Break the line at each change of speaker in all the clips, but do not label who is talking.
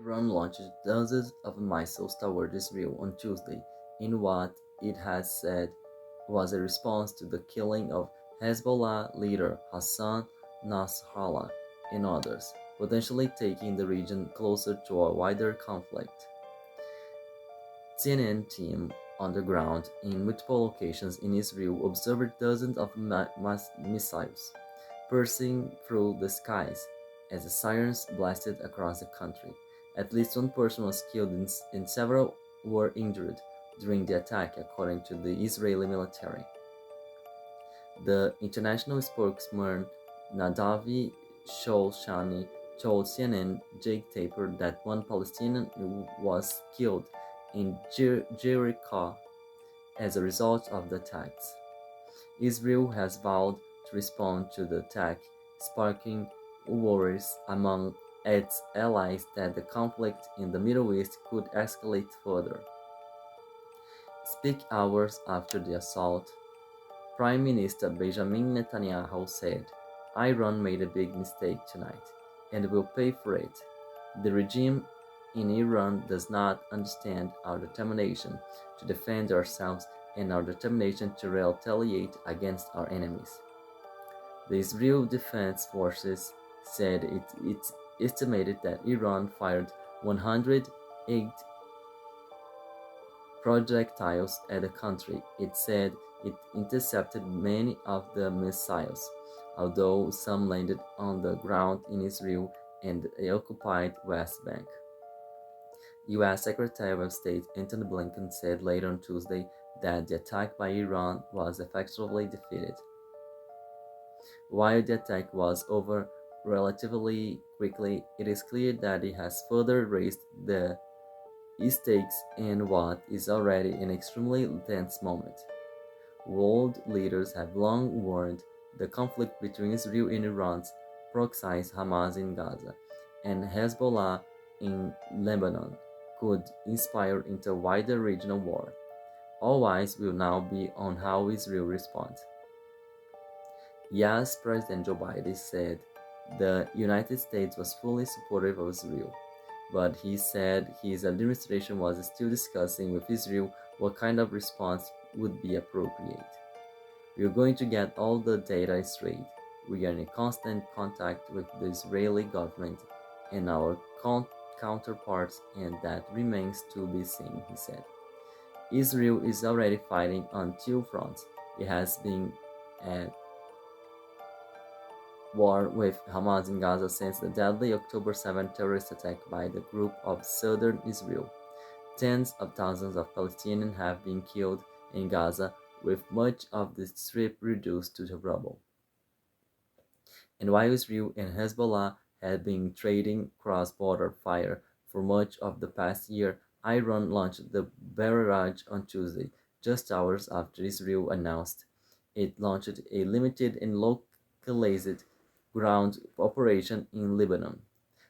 Iran launched dozens of missiles toward Israel on Tuesday in what it has said was a response to the killing of Hezbollah leader Hassan Nasrallah and others, potentially taking the region closer to a wider conflict. CNN team on the ground in multiple locations in Israel observed dozens of missiles piercing through the skies as the sirens blasted across the country. At least one person was killed and several were injured during the attack, according to the Israeli military. The international spokesman Nadav Shoshani told CNN Jake Taper that one Palestinian was killed in Jericho as a result of the attacks. Israel has vowed to respond to the attack, sparking worries among its allies that the conflict in the Middle East could escalate further. Speak hours after the assault, Prime Minister Benjamin Netanyahu said, "Iran made a big mistake tonight, and will pay for it. The regime in Iran does not understand our determination to defend ourselves and our determination to retaliate against our enemies." The Israel Defense Forces said it estimated that Iran fired 108 projectiles at the country. It said it intercepted many of the missiles, although some landed on the ground in Israel and the occupied West Bank. U.S. Secretary of State Antony Blinken said later on Tuesday that the attack by Iran was effectively defeated. While the attack was over relatively quickly, it is clear that it has further raised the stakes in what is already an extremely tense moment. World leaders have long warned the conflict between Israel and Iran's proxies Hamas in Gaza and Hezbollah in Lebanon could inspire into a wider regional war. All eyes will now be on how Israel responds. Yes, President Joe Biden said the United States was fully supportive of Israel, but he said his administration was still discussing with Israel what kind of response would be appropriate. "We are going to get all the data straight. We are in constant contact with the Israeli government and our counterparts, and that remains to be seen," he said. Israel is already fighting on two fronts. It has been at war with Hamas in Gaza since the deadly October 7 terrorist attack by the group of southern Israel. Tens of thousands of Palestinians have been killed in Gaza, with much of the strip reduced to rubble. And while Israel and Hezbollah had been trading cross-border fire for much of the past year, Iran launched the barrage on Tuesday, just hours after Israel announced it launched a limited and localized ground operation in Lebanon.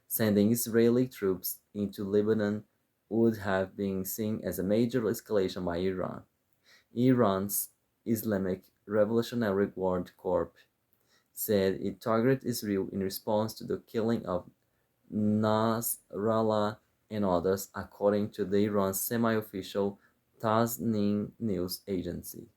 Sending Israeli troops into Lebanon would have been seen as a major escalation by Iran. Iran's Islamic Revolutionary Guard Corps said it targeted Israel in response to the killing of Nasrallah and others, according to the Iran's semi-official Tasnim news agency.